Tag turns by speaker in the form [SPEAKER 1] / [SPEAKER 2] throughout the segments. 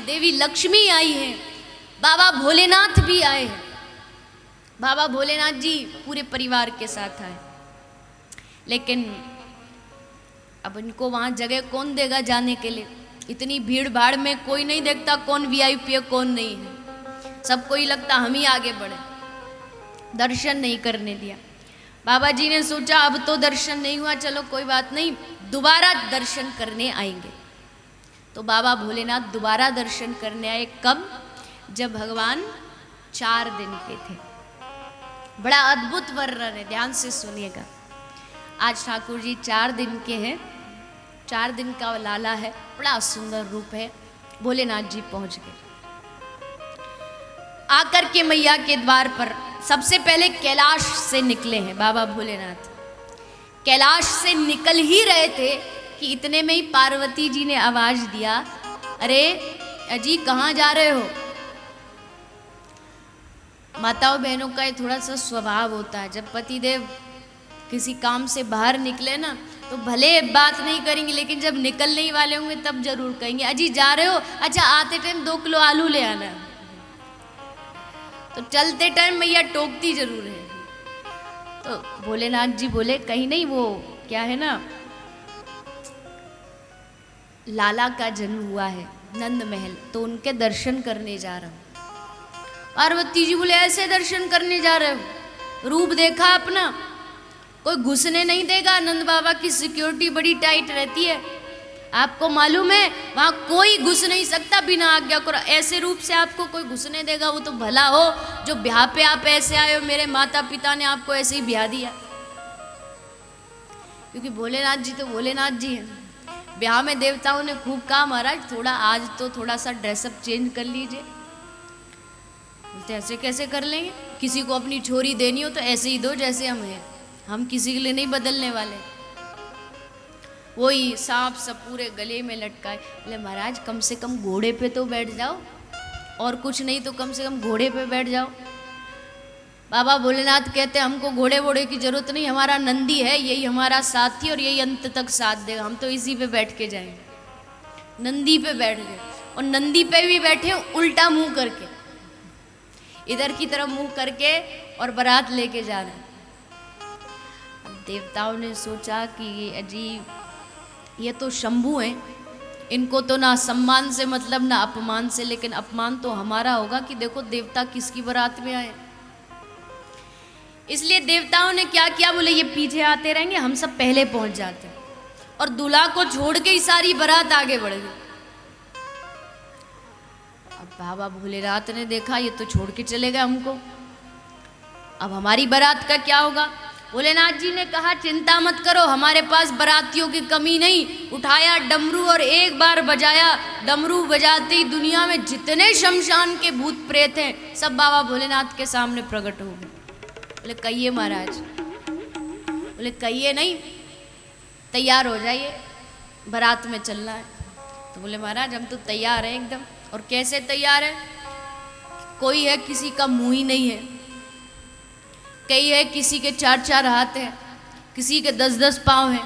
[SPEAKER 1] देवी लक्ष्मी आई है, बाबा भोलेनाथ भी आए हैं। बाबा भोलेनाथ जी पूरे परिवार के साथ आए, लेकिन अब इनको वहाँ जगह कौन देगा जाने के लिए? इतनी भीड़ भाड़ में कोई नहीं देखता कौन वीआईपी है कौन नहीं है, सबको ही लगता हम ही आगे बढ़े। दर्शन नहीं करने दिया। बाबा जी ने सोचा अब तो दर्शन नहीं हुआ, चलो कोई बात नहीं, दोबारा दर्शन करने आएंगे। तो बाबा भोलेनाथ दोबारा दर्शन करने आए। कब? जब भगवान 4 दिन के थे। बड़ा अद्भुत वर्णन है, ध्यान से सुनिएगा। आज ठाकुर जी 4 दिन के हैं, 4 दिन का लाला है, बड़ा सुंदर रूप है। भोलेनाथ जी पहुंच गए। आकर के मैया के द्वार पर सबसे पहले कैलाश से निकले हैं बाबा भोलेनाथ। कैलाश से निकल ही रहे थे कि इतने में ही पार्वती जी ने आवाज दिया, अरे अजी कहाँ जा रहे हो? माताओं बहनों का ये थोड़ा सा स्वभाव होता है, जब पतिदेव किसी काम से बाहर निकले ना तो भले बात नहीं करेंगे, लेकिन जब निकलने ही वाले होंगे तब जरूर कहेंगे, अजी जा रहे हो? अच्छा आते टाइम 2 किलो आलू ले आना। तो चलते टाइम मैया टोकती जरूर है। तो भोलेनाथ जी बोले कहीं नहीं, वो क्या है ना, लाला का जन्म हुआ है नंद महल, तो उनके दर्शन करने जा रहा हूं। पार्वती जी बोले ऐसे दर्शन करने जा रहे हो? रूप देखा अपना, कोई घुसने नहीं देगा। नंद बाबा की सिक्योरिटी बड़ी टाइट रहती है, आपको मालूम है, वहां कोई घुस नहीं सकता बिना आज्ञा को। ऐसे रूप से आपको कोई घुसने देगा वो तो भला हो जो ब्याह पे आप ऐसे आए हो, मेरे माता पिता ने आपको ऐसे ही ब्याह दिया। क्योंकि भोलेनाथ जी तो भोलेनाथ जी हैं। ब्याह में देवताओं ने खूब कहा महाराज थोड़ा आज तो थोड़ा सा ड्रेसअप चेंज कर लीजिए। बोलते ऐसे कैसे कर लेंगे? किसी को अपनी छोरी देनी हो तो ऐसे ही दो जैसे हम हैं, हम किसी के लिए नहीं बदलने वाले। वही सांप सब पूरे गले में लटकाए। बोले महाराज कम से कम घोड़े पे तो बैठ जाओ, और कुछ नहीं तो कम से कम घोड़े पे बैठ जाओ। बाबा भोलेनाथ कहते हैं हमको घोड़े वोड़े की जरूरत नहीं, हमारा नंदी है, यही हमारा साथी और यही अंत तक साथ देगा, हम तो इसी पे बैठ के जाएंगे। नंदी पे बैठ गए, और नंदी पे भी बैठे उल्टा मुंह करके, इधर की तरफ मुंह करके, और बारात लेके जा रहे हैं। अब देवताओं ने सोचा कि अजीब, ये तो शंभू हैं, इनको तो ना सम्मान से मतलब ना अपमान से, लेकिन अपमान तो हमारा होगा कि देखो देवता किसकी बारात में आए। इसलिए देवताओं ने क्या किया, बोले ये पीछे आते रहेंगे, हम सब पहले पहुंच जाते हैं। और दूल्हा को छोड़ के ही सारी बारात आगे बढ़ गई। अब बाबा भोलेनाथ ने देखा ये तो छोड़ के चले गए हमको, अब हमारी बारात का क्या होगा? भोलेनाथ जी ने कहा चिंता मत करो, हमारे पास बारातियों की कमी नहीं। उठाया डमरू और एक बार बजाया, डमरू बजाते ही दुनिया में जितने शमशान के भूत प्रेत हैं सब बाबा भोलेनाथ के सामने प्रकट हो गए। बोले कहिए महाराज? बोले कहिए नहीं, तैयार हो जाइए, बारात में चलना है। तो बोले महाराज हम तो तैयार हैं एकदम। और कैसे तैयार है? कोई है किसी का मुंह ही नहीं है, कई है किसी के 4-4 हाथ हैं, किसी के 10-10 पाँव हैं।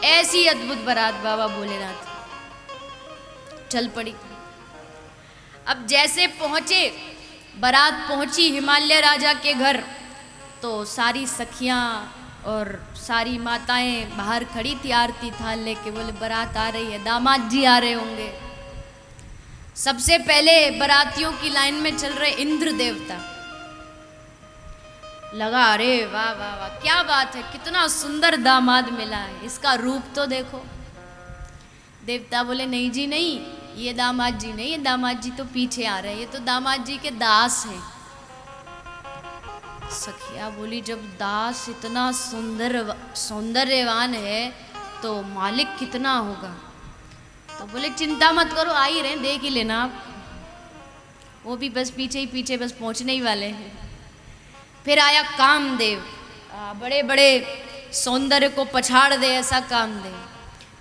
[SPEAKER 1] ऐसी अद्भुत बारात बाबा भोलेनाथ चल पड़ी। अब जैसे पहुंचे, बारात पहुंची हिमालय राजा के घर, तो सारी सखियां और सारी माताएं बाहर खड़ी थी आरती थाल लेके। बोले बारात आ रही है, दामाद जी आ रहे होंगे। सबसे पहले बारातियों की लाइन में चल रहे इंद्र देवता। लगा अरे वाह वाह वाह क्या बात है, कितना सुंदर दामाद मिला है, इसका रूप तो देखो। देवता बोले नहीं जी नहीं, ये दामाद जी नहीं, ये दामाद जी तो पीछे आ रहे हैं, ये तो दामाद जी के दास हैं। सखिया बोली जब दास इतना सौंदर्यवान है तो मालिक कितना होगा? तो बोले चिंता मत करो, आ ही रहे, देख ही लेना आप, वो भी बस पीछे ही पीछे बस पहुंचने ही वाले हैं। फिर आया कामदेव, बड़े बड़े सौंदर्य को पछाड़ दे ऐसा कामदेव।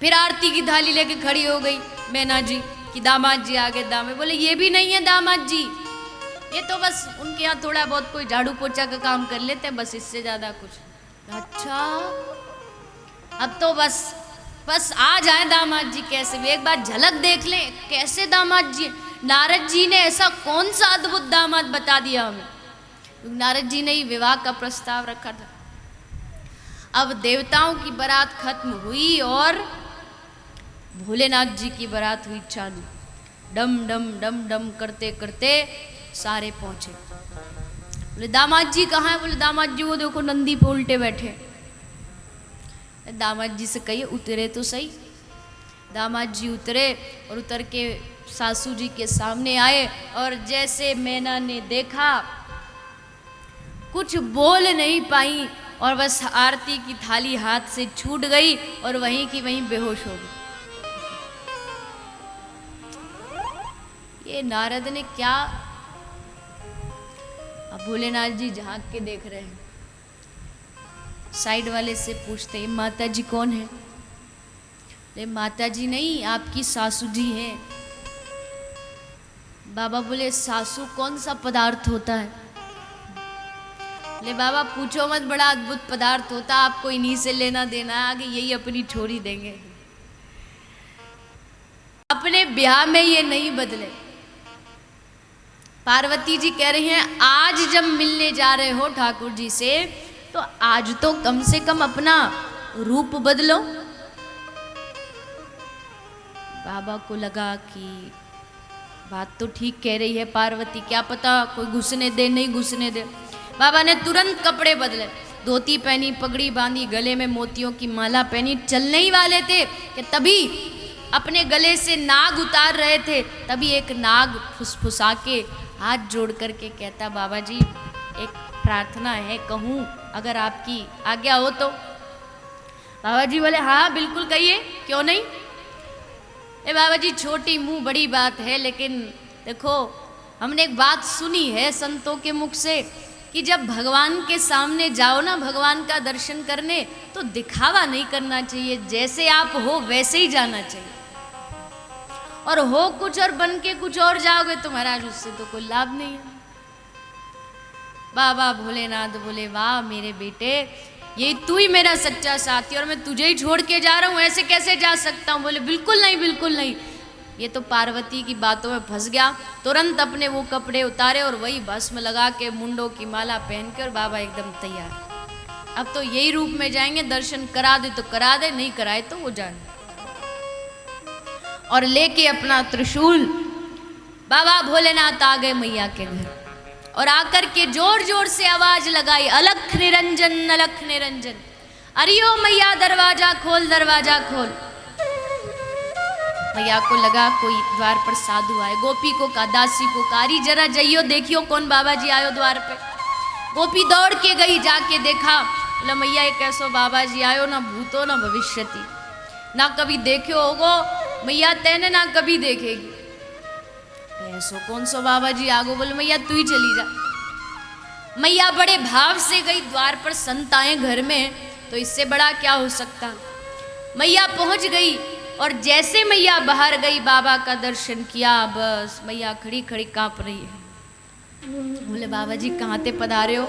[SPEAKER 1] फिर आरती की थाली लेके खड़ी हो गई मैना जी कि दामाद जी आगे। दामे बोले ये भी नहीं है दामाद जी, ये तो बस उनके यहाँ थोड़ा बहुत कोई झाड़ू पोछा का काम कर लेते हैं, बस इससे ज्यादा कुछ। अच्छा अब तो बस आ जाए दामाद जी, कैसे भी एक बार झलक देख लें कैसे दामाद जी। नारद जी ने ऐसा कौन सा अद्भुत दामाद बता दिया हमें। नारद जी ने ही विवाह का प्रस्ताव रखा था। अब देवताओं की बारात खत्म हुई और भोलेनाथ जी की बारात हुई चालू। डम डम डम डम करते करते सारे पहुंचे। बोले दामाद जी कहाँ है? बोले दामाद जी वो देखो नंदी पे उल्टे बैठे। दामाद जी से कहिए उतरे तो सही। दामाद जी उतरे और उतर के सासू जी के सामने आए और जैसे मैना ने देखा कुछ बोल नहीं पाई और बस आरती की थाली हाथ से छूट गई और वहीं की वहीं बेहोश हो गई। ये नारद ने क्या। अब भोलेनाथ जी झांक के देख रहे हैं। साइड वाले से पूछते हैं माता जी कौन है? ले माता जी नहीं, आपकी सासू जी हैं। बाबा बोले सासू कौन सा पदार्थ होता है? ले बाबा पूछो मत, बड़ा अद्भुत पदार्थ होता, आपको इन्हीं से लेना देना है, आगे यही अपनी छोरी देंगे। अपने ब्याह में ये नहीं बदले। पार्वती जी कह रही हैं आज जब मिलने जा रहे हो ठाकुर जी से तो आज तो कम से कम अपना रूप बदलो। बाबा को लगा कि बात तो ठीक कह रही है पार्वती, क्या पता कोई घुसने दे नहीं घुसने दे। बाबा ने तुरंत कपड़े बदले, धोती पहनी, पगड़ी बांधी, गले में मोतियों की माला पहनी। चलने ही वाले थे कि तभी अपने गले से नाग उतार रहे थे, तभी एक नाग फुसफुसा के हाथ जोड़ करके कहता बाबा जी एक प्रार्थना है, कहूँ अगर आपकी आज्ञा हो तो। बाबा जी बोले हाँ बिल्कुल कहिए, क्यों नहीं। बाबा जी छोटी मुंह बड़ी बात है, लेकिन देखो हमने एक बात सुनी है संतों के मुख से कि जब भगवान के सामने जाओ ना भगवान का दर्शन करने तो दिखावा नहीं करना चाहिए, जैसे आप हो वैसे ही जाना चाहिए। और हो कुछ और बन के कुछ और जाओगे तो महाराज उससे तो कोई लाभ नहीं है। बाबा भोलेनाथ बोले वाह मेरे बेटे, ये तू ही मेरा सच्चा साथी और मैं तुझे ही छोड़ के जा रहा हूँ, ऐसे कैसे जा सकता हूँ। बोले बिल्कुल नहीं बिल्कुल नहीं। ये तो पार्वती की बातों में फंस गया। तुरंत अपने वो कपड़े उतारे और वही भस्म लगा के मुंडों की माला पहन के और बाबा एकदम तैयार। अब तो यही रूप में जाएंगे, दर्शन करा दे तो करा दे, नहीं कराए तो वो जाने। और लेके अपना त्रिशूल बाबा भोलेनाथ आ गए मैया के घर और आकर के जोर जोर से आवाज लगाई अलख निरंजन अलख निरंजन, अरियो मैया दरवाजा खोल दरवाजा खोल। मैया को लगा कोई द्वार पर साधु आए। गोपी को कहा, दासी को कहा, अरे जरा जाइयो देखियो कौन बाबा जी आयो द्वार पे। गोपी दौड़ के गई, जाके देखा, बोला मैया ये कैसो बाबा जी आयो, ना भूतो ना भविष्यति, ना कभी देखियो होगो मैया तेने ना कभी देखेगी। ऐसो कौन सो बाबा जी आगो। बोले मैया तू ही चली जा। मैया बड़े भाव से गई, द्वार पर संत आए घर में तो इससे बड़ा क्या हो सकता। मैया पहुंच गई और जैसे मैया बाहर गई बाबा का दर्शन किया, बस मैया खड़ी खड़ी कांप रही है। बोले बाबा जी कहाँ ते पधारे हो?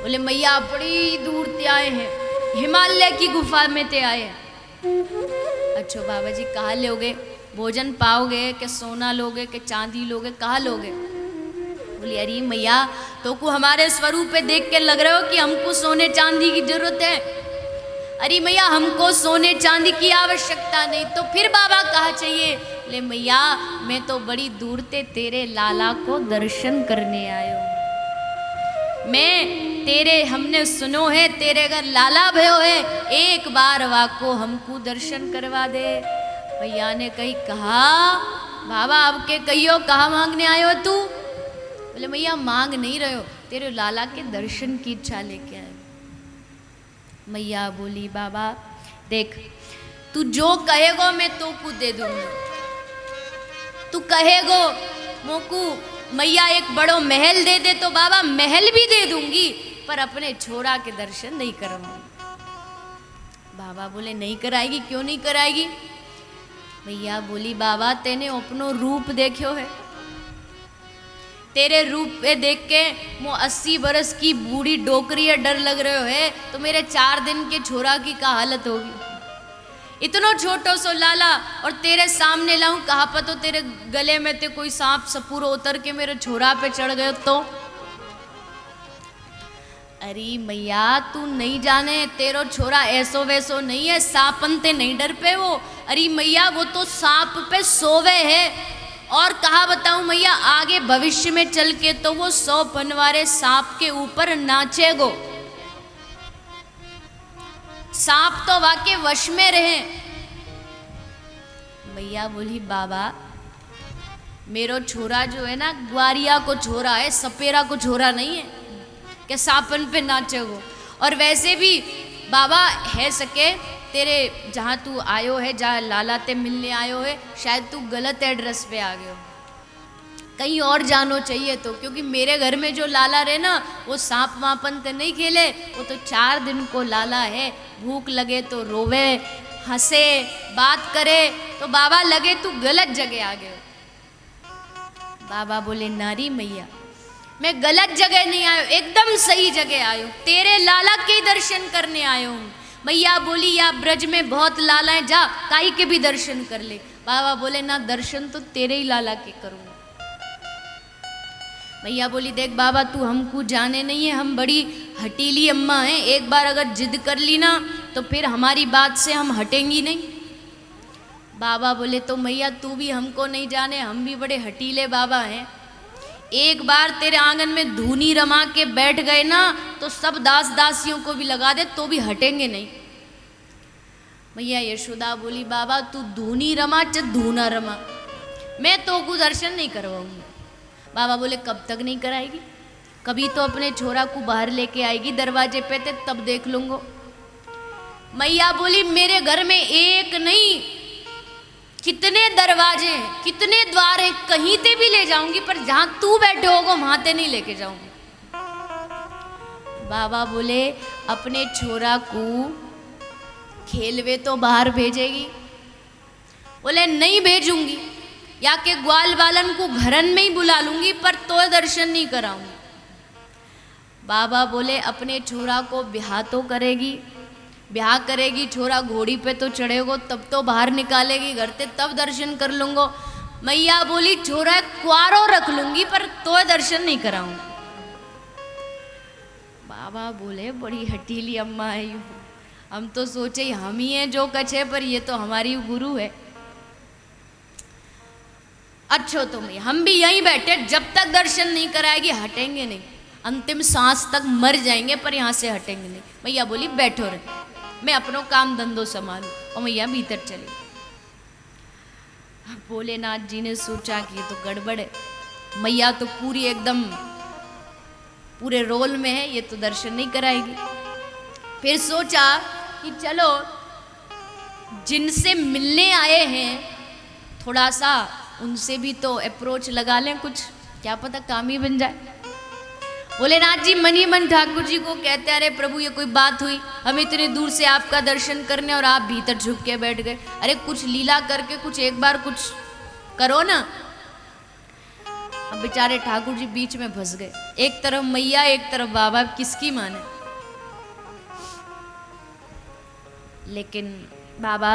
[SPEAKER 1] बोले मैया बड़ी दूर ते आए हैं, हिमालय की गुफा में ते आए हैं। अच्छा बाबा जी कहाँ लोगे? भोजन पाओगे कि सोना लोगे कि चांदी लोगे, कहाँ लोगे? बोली अरे मैया तो को हमारे स्वरूप पे देख के लग रहे हो कि हमको सोने चांदी की जरूरत है। अरे मैया हमको सोने चांदी की आवश्यकता नहीं, तो फिर बाबा कहाँ चाहिए? ले मैया मैं तो बड़ी दूर से तेरे लाला को दर्शन करने आयो, मैं तेरे हमने सुनो है तेरे घर लाला भयो है, एक बार वाको हमको दर्शन करवा दे। भैया ने कही कहा बाबा आपके कहियो कहाँ मांगने आयो तू? बोले मैया मांग नहीं रहे हो, तेरे लाला के दर्शन की इच्छा लेके आए। मैया बोली बाबा देख तू जो कहेगो मैं तो को दे दूंगी, तू कहेगो मोकू मैया एक बड़ो महल दे दे तो बाबा महल भी दे दूंगी, पर अपने छोरा के दर्शन नहीं करवाऊंगी। बाबा बोले नहीं कराएगी, क्यों नहीं कराएगी? मैया बोली बाबा तेने अपनो रूप देखो है, तेरे रूप पे देख के मो 80 बरस की बूढ़ी डोकरी है, डर लग रहे हो है तो मेरे 4 दिन के छोरा की क्या हालत होगी। इतनो छोटो सो लाला और तेरे सामने लाऊं, कहा पतो तेरे गले में ते कोई सांप सपूरो उतर के मेरे छोरा पे चढ़ गयो तो। अरे मैया तू नहीं जाने, तेरो छोरा ऐसो वैसो नहीं है, सांपन ते नहीं डर पे वो। अरे मैया वो तो सांप पे सोवे है। और कहा बताऊं मैया, आगे भविष्य में चल के तो वो 100 बनवारे सांप के ऊपर नाचेगो। सांप तो वाके वश में रहे। मैया बोली बाबा मेरो छोरा जो है ना ग्वारिया को छोरा है, सपेरा को छोरा नहीं है कि सांपन पे नाचे वो। और वैसे भी बाबा है सके तेरे जहाँ तू आयो है, जहाँ लाला ते मिलने आयो है, शायद तू गलत एड्रेस पे आ गयो, कहीं और जानो चाहिए तो। क्योंकि मेरे घर में जो लाला रहे ना वो सांप वापन ते नहीं खेले, वो तो 4 दिन को लाला है। भूख लगे तो रोवे, हंसे, बात करे, तो बाबा लगे तू गलत जगह आ गए। बाबा बोले नारी मैया मैं गलत जगह नहीं आयो, एकदम सही जगह आयो, तेरे लाला के दर्शन करने आयो हूँ। मैया बोली या ब्रज में बहुत लाला है, जा काई के भी दर्शन कर ले। बाबा बोले ना दर्शन तो तेरे ही लाला के करूँगा। मैया बोली देख बाबा तू हमको जाने नहीं है, हम बड़ी हटीली अम्मा हैं, एक बार अगर जिद कर ली ना तो फिर हमारी बात से हम हटेंगी नहीं। बाबा बोले तो मैया तू भी हमको नहीं जाने, हम भी बड़े हटीले बाबा हैं, एक बार तेरे आंगन में धूनी रमा के बैठ गए ना तो सब दास दासियों को भी लगा दे तो भी हटेंगे नहीं। मैया यशोदा बोली बाबा तू धूनी रमा च धूना रमा, मैं तो को दर्शन नहीं करवाऊंगी। बाबा बोले कब तक नहीं कराएगी, कभी तो अपने छोरा को बाहर लेके आएगी दरवाजे पे ते तब देख लूंगो। मैया बोली मेरे घर में एक नहीं कितने दरवाजे हैं, कितने द्वार हैं, कहीं ते भी ले जाऊंगी, पर जहां तू बैठे होगो वहां ते नहीं लेके जाऊंगी। बाबा बोले अपने छोरा को खेलवे तो बाहर भेजेगी? बोले नहीं भेजूंगी, या के ग्वाल वालन को घरन में ही बुला लूंगी, पर तो दर्शन नहीं कराऊंगी। बाबा बोले अपने छोरा को ब्याह तो करेगी, ब्याह करेगी, छोरा घोड़ी पे तो चढ़ेगो, तब तो बाहर निकालेगी घर से, तब दर्शन कर लूंगो। मैया बोली छोरा क्वारो रख लूंगी, पर तो दर्शन नहीं कराऊंगी। बाबा बोले बड़ी हटीली अम्मा है यू, हम तो सोचे हम ही हैं जो कछे, पर ये तो हमारी गुरु है। अच्छो तो मैं हम भी यहीं बैठे, जब तक दर्शन नहीं कराएगी हटेंगे नहीं, अंतिम सांस तक मर जाएंगे पर यहाँ से हटेंगे नहीं। मैया बोली बैठो रे, मैं अपनो काम धंधो संभालू, और मैया भीतर चली। भोलेनाथ जी ने सोचा कि ये तो गड़बड़ है, मैया तो पूरी एकदम पूरे रोल में है, ये तो दर्शन नहीं कराएगी। फिर सोचा कि चलो जिनसे मिलने आए हैं थोड़ा सा उनसे भी तो अप्रोच लगा लें, कुछ क्या पता काम ही बन जाए। भोलेनाथ जी मन ही मन ठाकुर जी को कहते अरे प्रभु ये कोई बात हुई, हम इतने दूर से आपका दर्शन करने और आप भीतर झुक के बैठ गए, अरे कुछ लीला करके कुछ एक बार कुछ करो ना। अब बेचारे ठाकुर जी बीच में फंस गए, एक तरफ मैया एक तरफ बाबा, किसकी माने। लेकिन बाबा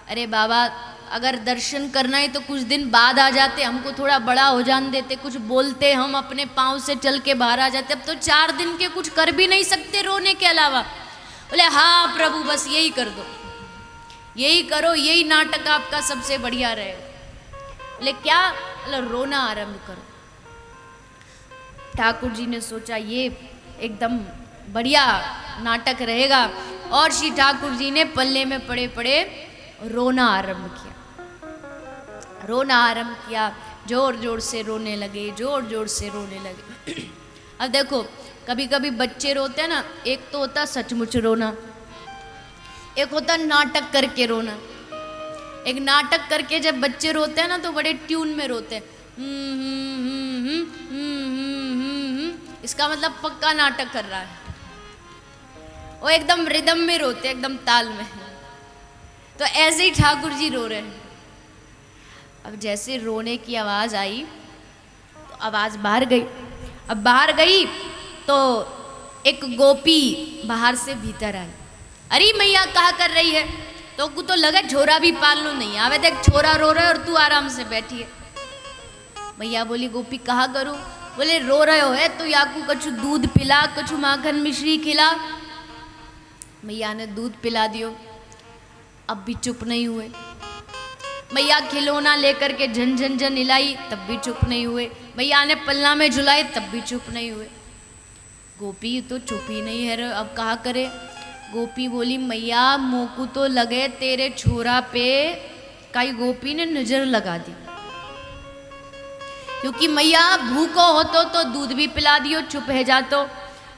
[SPEAKER 1] अरे बाबा अगर दर्शन करना है तो कुछ दिन बाद आ जाते, हमको थोड़ा बड़ा हो जाने देते, कुछ बोलते, हम अपने पाँव से चल के बाहर आ जाते, अब तो 4 दिन के कुछ कर भी नहीं सकते रोने के अलावा। बोले हाँ प्रभु बस यही कर दो, यही करो, यही नाटक आपका सबसे बढ़िया रहेगा। बोले क्या? बोले रोना आरंभ करो। ठाकुर जी ने सोचा ये एकदम बढ़िया नाटक रहेगा, और श्री ठाकुर जी ने पल्ले में पड़े पड़े रोना आरंभ किया, रोना आरंभ किया, जोर जोर से रोने लगे, जोर जोर से रोने लगे। अब देखो कभी कभी बच्चे रोते हैं ना, एक तो होता सचमुच रोना, एक होता नाटक करके रोना। एक नाटक करके जब बच्चे रोते हैं ना तो बड़े ट्यून में रोते हैं, इसका मतलब पक्का नाटक कर रहा है। वो एकदम रिदम में रोते, एकदम ताल में। तो ऐसे ही ठाकुर जी रो रहे हैं। अब जैसे रोने की आवाज़ आई तो आवाज़ बाहर गई। अब बाहर गई तो एक गोपी बाहर से भीतर आई। अरे मैया क्या कर रही है? तो को तो लगे छोरा भी पाल लो, नहीं आवे देख छोरा रो रहे और तू आराम से बैठी है। मैया बोली गोपी कहा करूं? बोले रो रहे हो है तो याकू कछु दूध पिला, कछु माखन मिश्री खिला। मैया ने दूध पिला दियो, अब भी चुप नहीं हुए। मैया खिलौना लेकर के झन झन झन हिलाई, तब भी चुप नहीं हुए। मैया ने पल्ला में झुलाए, तब भी चुप नहीं हुए। गोपी तो चुप ही नहीं है, अब कहा करे। गोपी बोली मैया मोकू तो लगे तेरे छोरा पे कई गोपी ने नजर लगा दी, क्योंकि मैया भूखो हो तो दूध भी पिला दियो चुप है जातो,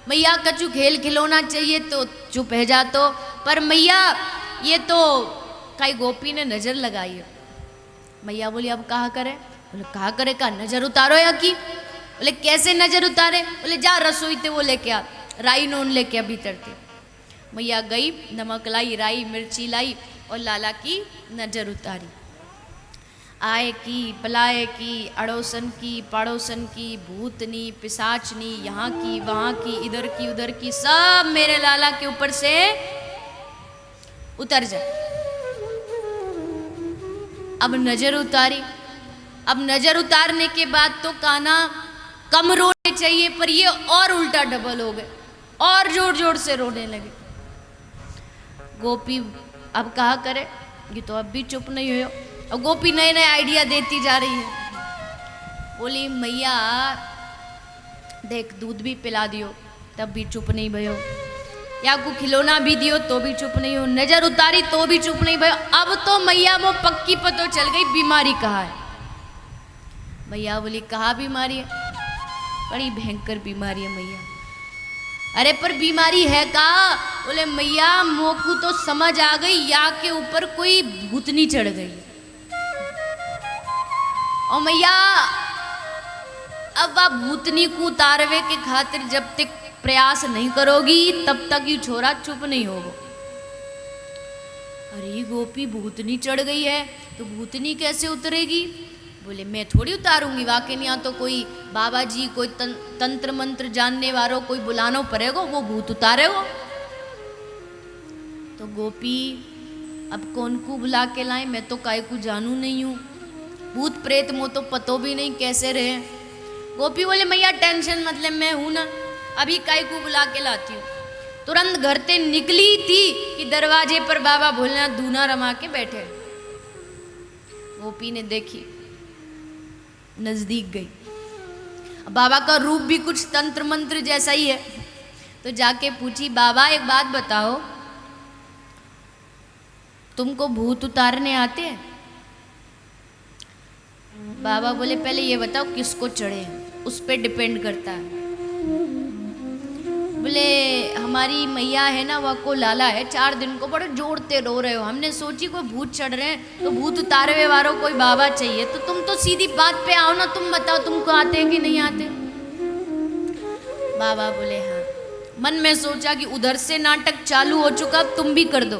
[SPEAKER 1] मैया कछु खेल खिलौना चाहिए तो चुप है जातो, पर मैया ये तो कई गोपी ने नजर लगाई है। मैया बोली अब कहा करे? बोले कहा करे का नजर उतारो या की? बोले कैसे नजर उतारे? बोले जा रसोई ते वो लेके आ, राई नून लेके आ भीतर थे। मैया गई, नमक लाई, राई मिर्ची लाई और लाला की नजर उतारी। आए की, पलाए की, अड़ोसन की, पड़ोसन की, भूतनी, पिशाचनी, यहाँ की, वहाँ की, इधर की, उधर की, सब मेरे लाला के ऊपर से उतर जाए। अब नजर उतारी। अब नजर उतारने के बाद तो कान्हा कम रोने चाहिए, पर ये और उल्टा डबल हो गए और जोर जोर से रोने लगे। गोपी अब कहा करे, ये तो अब भी चुप नहीं हुए। अब गोपी नए नए आइडिया देती जा रही है। बोली मैया देख दूध भी पिला दियो, तब भी चुप नहीं भयो, या को खिलौना भी दियो तो भी चुप नहीं हो, नजर उतारी तो भी चुप नहीं भयो। अब तो मैया वो पक्की पतो चल गई बीमारी कहा है। मैया बोली कहा बीमारी है? बड़ी भयंकर बीमारी है मैया। अरे पर बीमारी है का? बोले मैया मोकू तो समझ आ गई या के ऊपर कोई भूतनी चढ़ गई। और मैया अब आप भूतनी को उतारवे के खातिर जब तक प्रयास नहीं करोगी तब तक ये छोरा चुप नहीं होगा। अरे गोपी भूतनी चढ़ गई है तो भूतनी कैसे उतरेगी? बोले मैं थोड़ी उतारूंगी, वाकई नहीं, तो कोई बाबा जी कोई तंत्र मंत्र जानने वालों कोई बुलाना पड़ेगा, वो भूत उतारेगा। तो गोपी अब कौन को बुला के लाए? मैं तो काय को जानू नहीं हूँ, भूत प्रेत मो तो पतो भी नहीं कैसे रहे। गोपी बोले मैया टेंशन मतलब मैं हूं ना, अभी काय को बुला के लाती हूँ। तुरंत घर से निकली थी कि दरवाजे पर बाबा भोलेनाथ दूना रमा के बैठे। गोपी ने देखी, नजदीक गई, बाबा का रूप भी कुछ तंत्र मंत्र जैसा ही है। तो जाके पूछी बाबा एक बात बताओ, तुमको भूत उतारने आते हैं? बाबा बोले पहले ये बताओ किसको चढ़े हैं, उस पर डिपेंड करता है। बोले हमारी मैया है ना, वह को लाला है, 4 दिन को बड़े जोड़ते रो रहे हो, हमने सोची कोई भूत चढ़ रहे हैं तो भूत उतारवे वालों कोई बाबा चाहिए, तो तुम तो सीधी बात पे आओ ना, तुम बताओ तुमको आते हैं कि नहीं आते? बाबा बोले हाँ। मन में सोचा कि उधर से नाटक चालू हो चुका, अब तुम भी कर दो।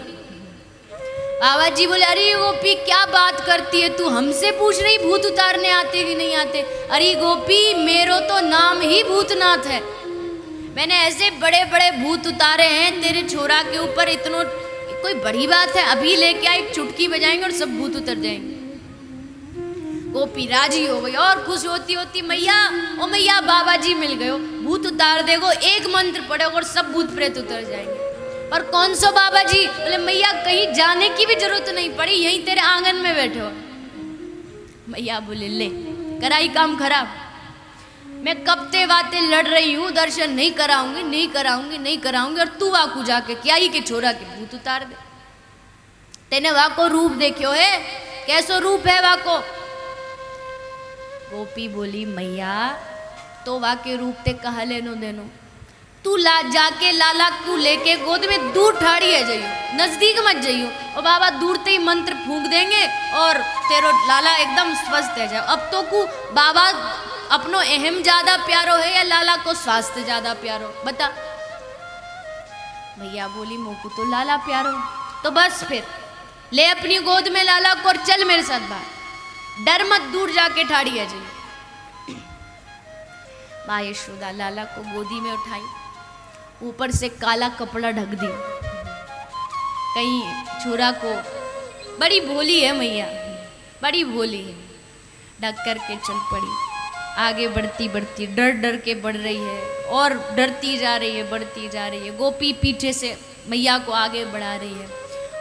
[SPEAKER 1] बाबा जी बोले अरे गोपी क्या बात करती है तू, हमसे पूछ रही भूत उतारने आते कि नहीं आते? अरे गोपी मेरो तो नाम ही भूतनाथ है, मैंने ऐसे बड़े बड़े भूत उतारे हैं तेरे छोरा के ऊपर, इतनो कोई बड़ी बात है? अभी लेके आई चुटकी बजाएंगे और सब भूत उतर जाएंगे। गोपी राजी हो गई और खुश होती होती मैया ओ मैया बाबा जी मिल गए, भूत उतार देगो, एक मंत्र पड़ेगा और सब भूत प्रेत उतर जाएंगे। और कौन सा बाबा जी? बोले मैया कहीं जाने की भी जरूरत नहीं पड़ी, यहीं तेरे आंगन में बैठे हो। मैया बोले ले कराई काम खराब, मैं कब ते बातें लड़ रही हूँ, दर्शन नहीं कराऊंगी नहीं कराऊंगी नहीं कराऊंगी, और तू वाकू जाके क्या ही के छोरा के भूत उतार दे। तेने वाको रूप देखो है, कैसो रूप है वाको? गोपी बोली मैया तो वाके रूप ते कहा लेनो देनो, तू ला जाके लाला को लेके गोद में दूर ठाड़ी है जाइयो, नजदीक मत जाइयो, और बाबा दूर ते ही मंत्र फूंक देंगे और तेरो लाला एकदम स्वस्थ है जाए। अब तो को बाबा अपनो अहम ज्यादा प्यारो है या लाला को स्वास्थ्य ज्यादा प्यारो बता? भैया बोली मोकू तो लाला प्यारो, तो बस फिर ले अपनी गोद में लाला को और चल मेरे साथ बाहर, डर मत, दूर जाके ठाड़ी है जी। माँ यशोदा लाला को गोदी में उठाई, ऊपर से काला कपड़ा ढक दी, कहीं छोरा को बड़ी भोली है मैया, बड़ी भोली है। ढक कर के चल पड़ी, आगे बढ़ती बढ़ती डर डर के बढ़ रही है और डरती जा रही है, बढ़ती जा रही है। गोपी पीछे से मैया को आगे बढ़ा रही है।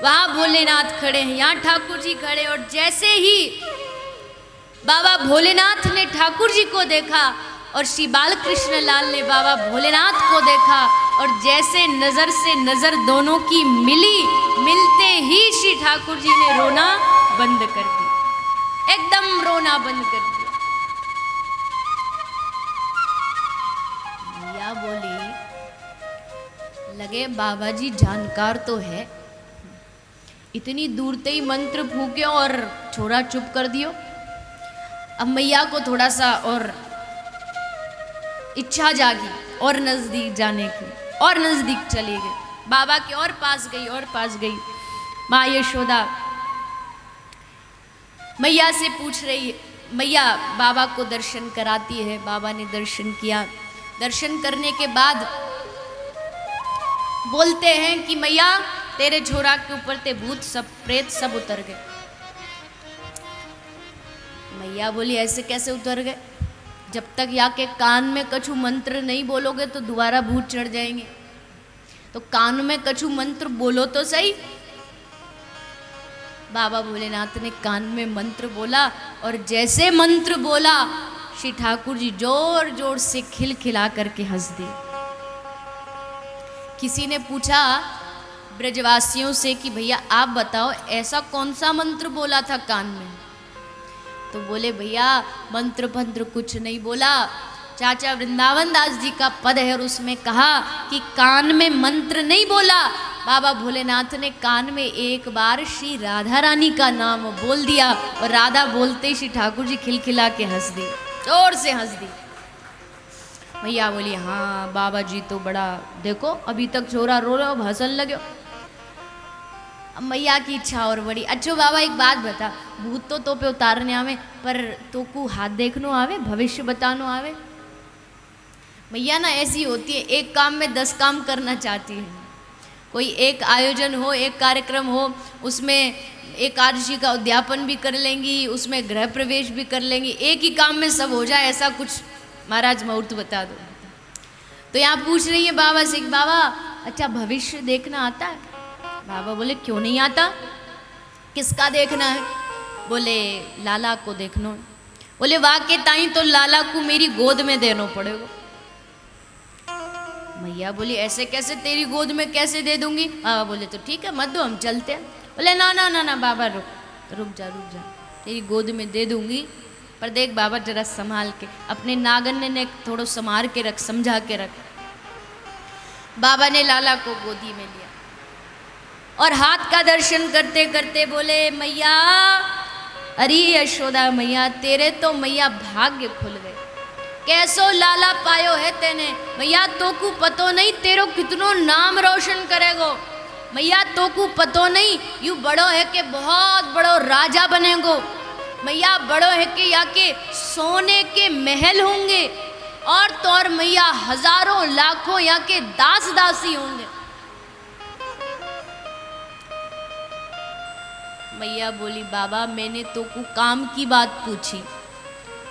[SPEAKER 1] वहाँ भोलेनाथ खड़े हैं, यहाँ ठाकुर जी खड़े। और जैसे ही बाबा भोलेनाथ ने ठाकुर जी को देखा और श्री बाल कृष्ण लाल ने बाबा भोलेनाथ को देखा, और जैसे नजर से नजर दोनों की मिली, मिलते ही श्री ठाकुर जी ने रोना बंद कर दिया, एकदम रोना बंद कर दिया। मैया बोली, लगे बाबा जी जानकार तो है, इतनी दूर से ही मंत्र फूके और छोरा चुप कर दियो। अब मैया को थोड़ा सा और इच्छा जागी और नजदीक जाने की, और नजदीक चली गई, बाबा के और पास गई और पास गई। माँ यशोदा मैया से पूछ रही है, मैया बाबा को दर्शन कराती है। बाबा ने दर्शन किया, दर्शन करने के बाद बोलते हैं कि मैया तेरे छोरा के ऊपर ते भूत सब प्रेत सब उतर गए। मैया बोली, ऐसे कैसे उतर गए? जब तक या के कान में कछु मंत्र नहीं बोलोगे तो दोबारा भूत चढ़ जाएंगे, तो कान में कछु मंत्र बोलो तो सही। बाबा भोलेनाथ ने कान में मंत्र बोला, और जैसे मंत्र बोला श्री ठाकुर जी जोर जोर से खिलखिला करके हंस दिए। किसी ने पूछा ब्रजवासियों से कि भैया आप बताओ ऐसा कौन सा मंत्र बोला था कान में? तो बोले, भैया मंत्र पंत्र कुछ नहीं बोला, चाचा वृंदावन दास जी का पद है और उसमें कहा कि कान में मंत्र नहीं बोला। बाबा भोलेनाथ ने कान में एक बार श्री राधा रानी का नाम बोल दिया, और राधा बोलते ही श्री ठाकुर जी खिलखिला के हंस दिए, जोर से हंस दी। भैया बोली, हाँ बाबा जी तो बड़ा, देखो अभी तक छोरा रो रहे हो, हंसन लगे। अब मैया की इच्छा और बड़ी, अच्छो बाबा एक बात बता, भूत तो पे उतारने आवे, पर तो को हाथ देखनो आवे, भविष्य बतानो आवे? मैया ना ऐसी होती है, एक काम में 10 काम करना चाहती है। कोई एक आयोजन हो, एक कार्यक्रम हो, उसमें एकादशी का उद्यापन भी कर लेंगी, उसमें गृह प्रवेश भी कर लेंगी, एक ही काम में सब हो जाए, ऐसा कुछ महाराज मुहूर्त बता दो। तो यहाँ पूछ रही है बाबा से, बाबा अच्छा भविष्य देखना आता है? बाबा बोले, क्यों नहीं आता? किसका देखना है? बोले, लाला को देखना। बोले, वाके ताई तो लाला को मेरी गोद में देना पड़ेगा। मैया बोली, ऐसे कैसे, तेरी गोद में कैसे दे दूंगी? बाबा बोले, तो ठीक है मत दो, हम चलते हैं। बोले, ना ना ना ना बाबा रुक जा, तेरी गोद में दे दूंगी, पर देख बाबा जरा संभाल के, अपने नागन ने थोड़ा संभाल के रख, समझा के रख। बाबा ने लाला को गोदी में लिया और हाथ का दर्शन करते करते बोले, मैया, अरे यशोदा मैया, तेरे तो मैया भाग्य खुल गए, कैसो लाला पायो है तेने। मैया तो को पतो नहीं तेरो कितनो नाम रोशन करेगो। मैया तो को पतो नहीं यू बड़ो है के बहुत बड़ो राजा बनेगो। मैया बड़ो है के या के सोने के महल होंगे, और तो और मैया हजारों लाखों या के दास दासी होंगे। मैया बोली, बाबा मैंने तो को काम की बात पूछी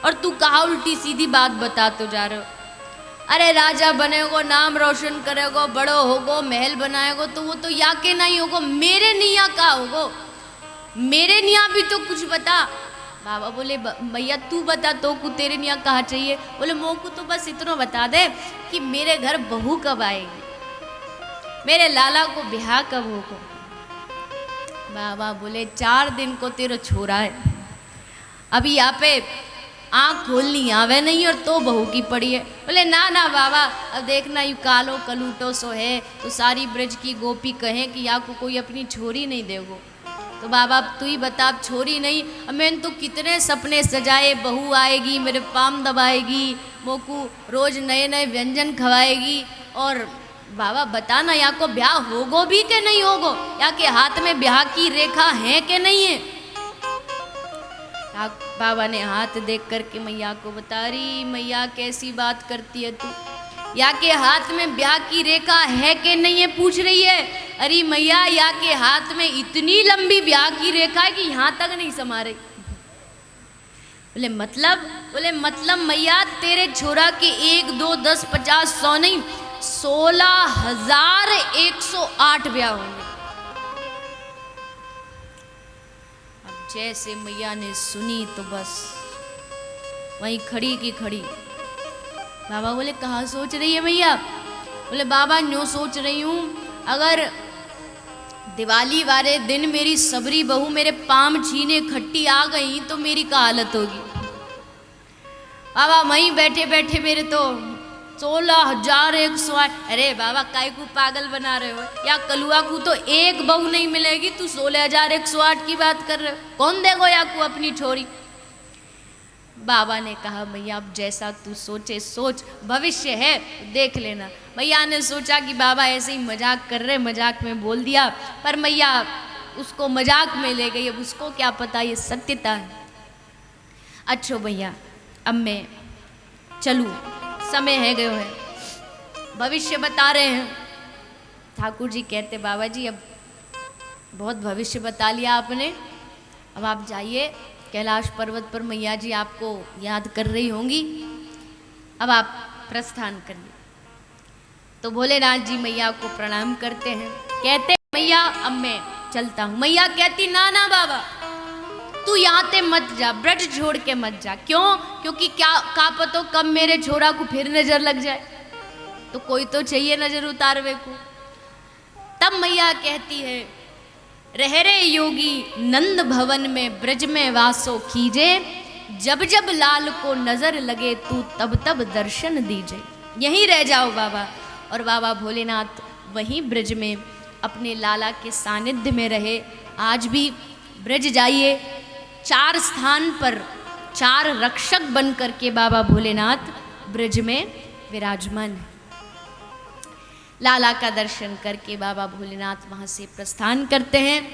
[SPEAKER 1] और तू कहा उल्टी सीधी बात बता तो जा रहे हो। अरे राजा बनेगो, नाम रोशन करेगो, बड़ो होगो, महल बनाएगो, तो वो तो या के नहीं होगो, मेरे निया का होगो, मेरे निया भी तो कुछ बता। बाबा बोले, मैया तू बता, तो को तेरे निया कहा चाहिए? बोले, मो को तो बस इतना बता दे कि मेरे घर बहू कब आएगी, मेरे लाला को ब्याह कब होगा। बाबा बोले, 4 दिन को तेरा छोरा है, अभी यहाँ पे आँख खोलनी आवे नहीं और तो बहू की पड़ी है। बोले, ना ना बाबा, अब देखना यू कालो कलूटो सो है, तो सारी ब्रज की गोपी कहें कि या को कोई अपनी छोरी नहीं देगो। तो बाबा अब तू ही बता, अब छोरी नहीं, अब मैंने तो कितने सपने सजाए, बहू आएगी, मेरे पाम दबाएगी, मोकू रोज नए नए व्यंजन खवाएगी, और बाबा बताना या को ब्याह होगो भी के नहीं होगो, या के हाथ में ब्याह की रेखा है के नहीं है। बाबा ने हाथ देख करके मैया को बता रही, मैया कैसी बात करती है तू, या के हाथ में ब्याह की रेखा है कि नहीं है पूछ रही है। अरे मैया या के हाथ में इतनी लंबी ब्याह की रेखा है कि यहाँ तक नहीं समा रही। बोले मतलब मैया तेरे छोरा के 1 2 10 50 100 नहीं 16,108 ब्याह होंगे। अब जैसे मैया ने सुनी तो बस वहीं खड़ी की खड़ी। बाबा बोले कहाँ सोच रही है मैया? बोले बाबा यूँ सोच रही हूँ, अगर दिवाली वाले दिन मेरी सबरी बहू मेरे पाम छीने खट्टी आ गई तो मेरी क्या हालत होगी। बाबा वहीं बैठे बैठे मेरे तो 16,108। अरे बाबा काय को पागल बना रहे हो? या कलुआ को तो एक बहू नहीं मिलेगी, तू 16,108 की बात कर रहे हो? कौन देगो या को अपनी छोरी? बाबा ने कहा मैया अब जैसा तू सोचे सोच, भविष्य है देख लेना। मैया ने सोचा कि बाबा ऐसे ही मजाक कर रहे, मजाक में बोल दिया, पर मैया उसको मजाक में ले गई। अब उसको क्या पता ये सत्यता है। अच्छा भैया अब मैं चलूँ, समय है गयो है, भविष्य बता रहे हैं। ठाकुर जी कहते बाबा जी अब बहुत भविष्य बता लिया आपने, अब आप जाइए, कैलाश पर्वत पर मैया जी आपको याद कर रही होंगी, अब आप प्रस्थान करिए। तो भोलेनाथ जी मैया को प्रणाम करते हैं, कहते मैया अब मैं चलता हूँ। मैया कहती ना ना बाबा तू यहाँ ते मत जा, ब्रज छोड़ के मत जा। क्यों? क्योंकि क्या का पतो कब मेरे छोरा को फिर नजर लग जाए, तो कोई तो चाहिए नजर उतारवे को। तब मैया कहती है रह रे योगी नंद भवन में ब्रज में वासो कीजे, जब जब लाल को नजर लगे तू तब तब दर्शन दीजे। यहीं रह जाओ बाबा। और बाबा भोलेनाथ वहीं ब्रज में अपने लाला के सानिध्य में रहे। आज भी ब्रज जाइए, 4 स्थान पर 4 रक्षक बन करके बाबा भोलेनाथ ब्रज में विराजमान है। लाला का दर्शन करके बाबा भोलेनाथ वहाँ से प्रस्थान करते हैं।